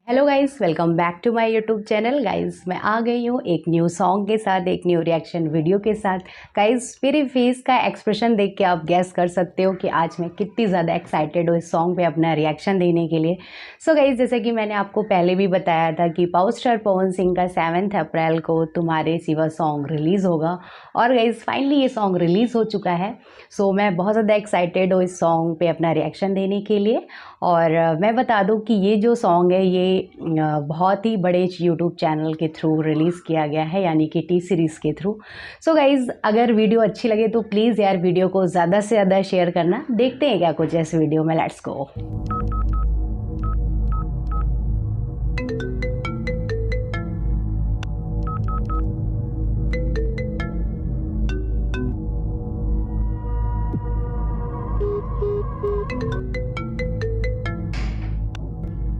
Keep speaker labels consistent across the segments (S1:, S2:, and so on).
S1: Hello guys, welcome back to my YouTube channel. Guys मैं आ गई हूँ एक न्यू सॉन्ग के साथ, एक न्यू रिएक्शन वीडियो के साथ। गाइस मेरे फेस का एक्सप्रेशन देख के आप गैस कर सकते हो कि आज मैं कितनी ज़्यादा एक्साइटेड हूँ इस सॉन्ग पे अपना रिएक्शन देने के लिए। सो गाइस जैसे कि मैंने आपको पहले भी बताया था कि पावर स्टार पवन सिंह का 7 अप्रैल को तुम्हारे सिवा सॉन्ग रिलीज़ होगा और गाइस फाइनली ये सॉन्ग रिलीज़ हो चुका है। सो मैं बहुत ज़्यादा एक्साइटेड हूँ इस सॉन्ग पे अपना रिएक्शन देने के लिए। और मैं बता दूँ कि ये जो सॉन्ग है ये बहुत ही बड़े यूट्यूब चैनल के थ्रू रिलीज़ किया गया है, यानी कि टी सीरीज़ के थ्रू। सो गाइज़ अगर वीडियो अच्छी लगे तो प्लीज़ यार वीडियो को ज़्यादा से ज़्यादा शेयर करना। देखते हैं क्या कुछ ऐसे वीडियो में, लेट्स गो।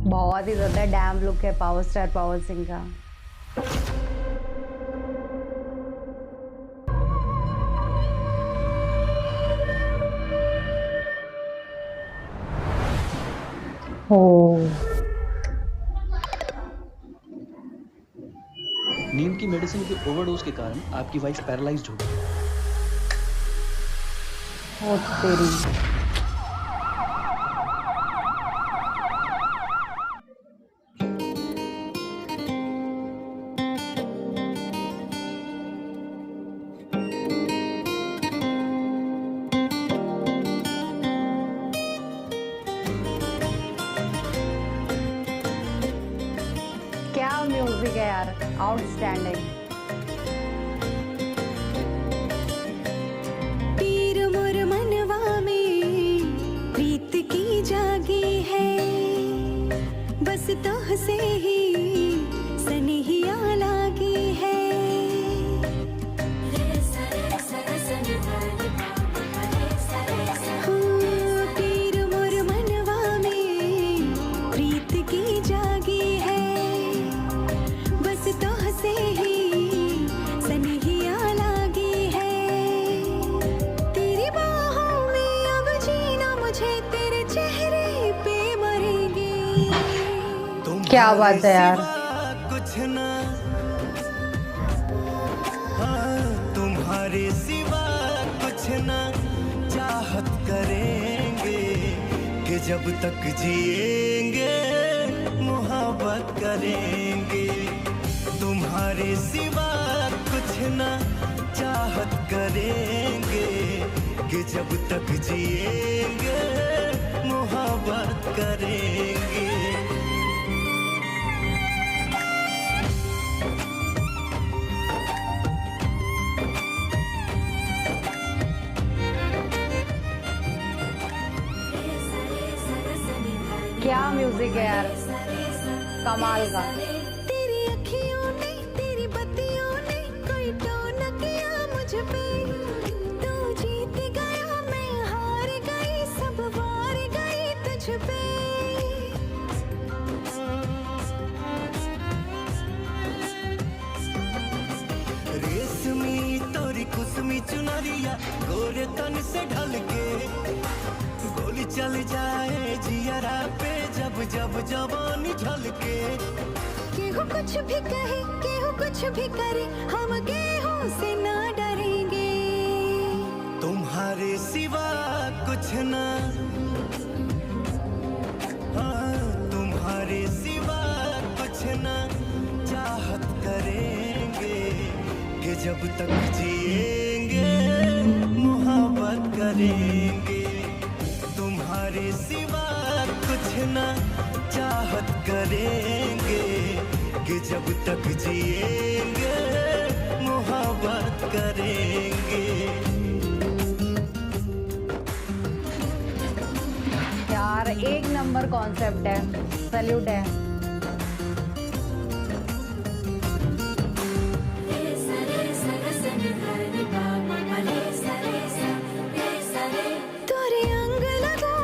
S1: बहुत ही ज़्यादा डैम लुक है पावर स्टार पवन सिंह का। ओ
S2: नींद की मेडिसिन के ओवरडोज के कारण आपकी वाइफ पैरालाइज्ड हो गई।
S1: ओ तेरी। क्या म्यूजिक है यार, आउटस्टैंडिंग।
S3: पीर मोर मनवा में प्रीत की जागी है, बस तोह से ही सनहिया लागी है। पीर मोर मनवा में प्रीत की जागी है, बस तोह से ही सनहिया लागी है। तेरी बाहों में अब जीना मुझे, तेरे चेहरे पे मरेंगे।
S1: क्या बात है यार।
S4: कुछ ना तुम्हारे सिवा कुछ ना चाहत करेंगे कि जब तक जिएंगे मोहब्बत करेंगे। तुम्हारे सिवा कुछ ना चाहत करेंगे कि जब तक जिएंगे मोहब्बत करेंगे।
S1: क्या म्यूजिक है यार, कमाल का।
S3: तेरी अखियों ने, तेरी बत्तियों ने कोई टोन किया मुझ पे। तू जीत गया, मैं हार गई, सब वार गई तुझ पे।
S4: रेशमी तोरी कुसमी चुनरिया गोरे तन से ढल के, गोली चल जाए जियरा पे जब जब जवानी झलके।
S3: केहू कुछ भी कहे, केहू कुछ भी करे, हम गेहूं से ना डरेंगे।
S4: तुम्हारे सिवा कुछ ना, तुम्हारे सिवा कुछ ना चाहत करेंगे कि जब तक जिएंगे मोहब्बत करेंगे। तुम्हारे सिवा कुछ ना चाहत करेंगे कि जब तक जिएंगे मोहब्बत करेंगे।
S1: यार एक नंबर कॉन्सेप्ट है, सैल्यूट है।
S3: तोरे अंग लगो,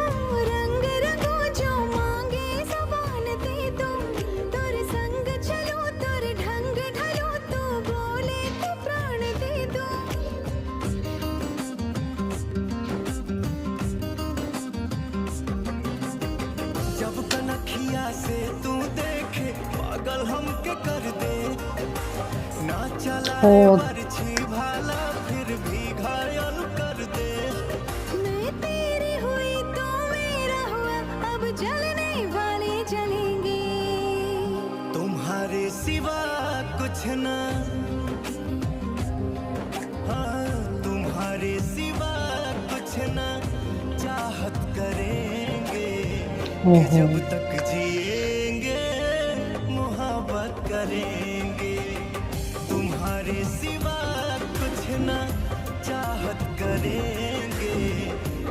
S3: रंग रंगो, जो मांगे ज़बान दे दो। तोरे संग चलो, तोरे ढंग ढलो, तू बोले तो प्राण दे दो।
S4: जब कनखिया से तू
S1: ओ
S4: छी भाला फिर भी घायल कर दे।
S3: मैं तेरी हुई तो मेरा हुआ, अब जलने वाले जलेंगे।
S4: तुम्हारे सिवा कुछ ना, हाँ तुम्हारे सिवा कुछ ना चाहत करेंगे। कि जब तक जिएंगे मोहब्बत करेंगे। तुम्हारे सिवा कुछ ना चाहत करेंगे।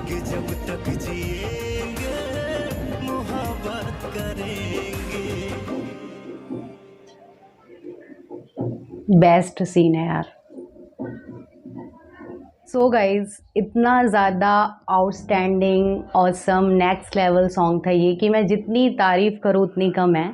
S4: कि जब तक जिएंगे मोहब्बत करेंगे।
S1: बेस्ट सीन है यार। सो गाइज इतना ज़्यादा outstanding awesome next level song था ये कि मैं जितनी तारीफ़ करूँ उतनी कम है।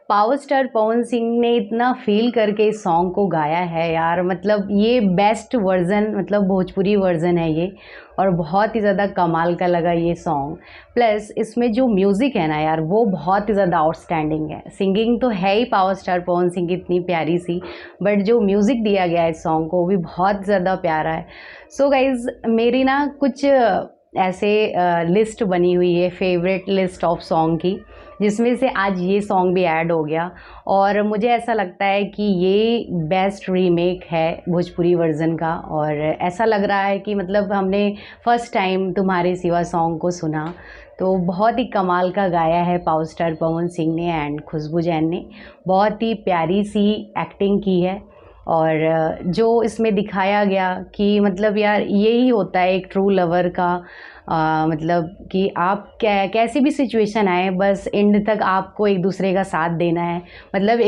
S1: पावर स्टार पवन सिंह ने इतना फील करके इस सॉन्ग को गाया है यार, मतलब ये बेस्ट वर्ज़न, मतलब भोजपुरी वर्ज़न है ये, और बहुत ही ज़्यादा कमाल का लगा ये सॉन्ग। प्लस इसमें जो म्यूज़िक है ना यार वो बहुत ही ज़्यादा आउटस्टैंडिंग है। सिंगिंग तो है ही पावर स्टार पवन सिंह की इतनी प्यारी सी, बट जो म्यूज़िक दिया गया है इस सॉन्ग को वो भी बहुत ज़्यादा प्यारा है। सो गाइज़ मेरी ना कुछ ऐसे लिस्ट बनी हुई है, फेवरेट लिस्ट ऑफ सॉन्ग की, जिसमें से आज ये सॉन्ग भी ऐड हो गया। और मुझे ऐसा लगता है कि ये बेस्ट रीमेक है भोजपुरी वर्ज़न का, और ऐसा लग रहा है कि मतलब हमने फर्स्ट टाइम तुम्हारे सिवा सॉन्ग को सुना तो बहुत ही कमाल का गाया है पावर स्टार पवन सिंह ने एंड खुशबू जैन ने। बहुत ही प्यारी सी एक्टिंग की है, और जो इसमें दिखाया गया कि मतलब यार यही होता है एक ट्रू लवर का, मतलब कि आप कैसी भी सिचुएशन आए बस एंड तक आपको एक दूसरे का साथ देना है। मतलब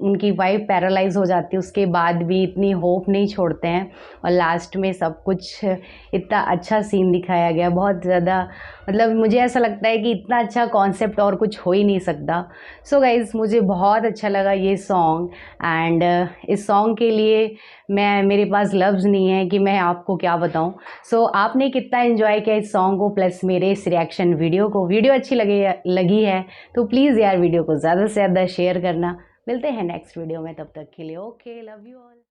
S1: उनकी वाइफ पैरालाइज हो जाती है, उसके बाद भी इतनी होप नहीं छोड़ते हैं, और लास्ट में सब कुछ इतना अच्छा सीन दिखाया गया, बहुत ज़्यादा मतलब मुझे ऐसा लगता है कि इतना अच्छा कॉन्सेप्ट और कुछ हो ही नहीं सकता। सो गाइज़ मुझे बहुत अच्छा लगा ये सॉन्ग, एंड इस सॉन्ग के लिए मेरे पास लफ्ज़ नहीं है कि मैं आपको क्या बताऊं। सो आपने कितना एंजॉय किया इस सॉन्ग को प्लस मेरे इस रिएक्शन वीडियो को। वीडियो अच्छी लगी है तो प्लीज़ यार वीडियो को ज़्यादा से ज़्यादा शेयर करना। मिलते हैं नेक्स्ट वीडियो में, तब तक के लिए ओके, लव यू ऑल।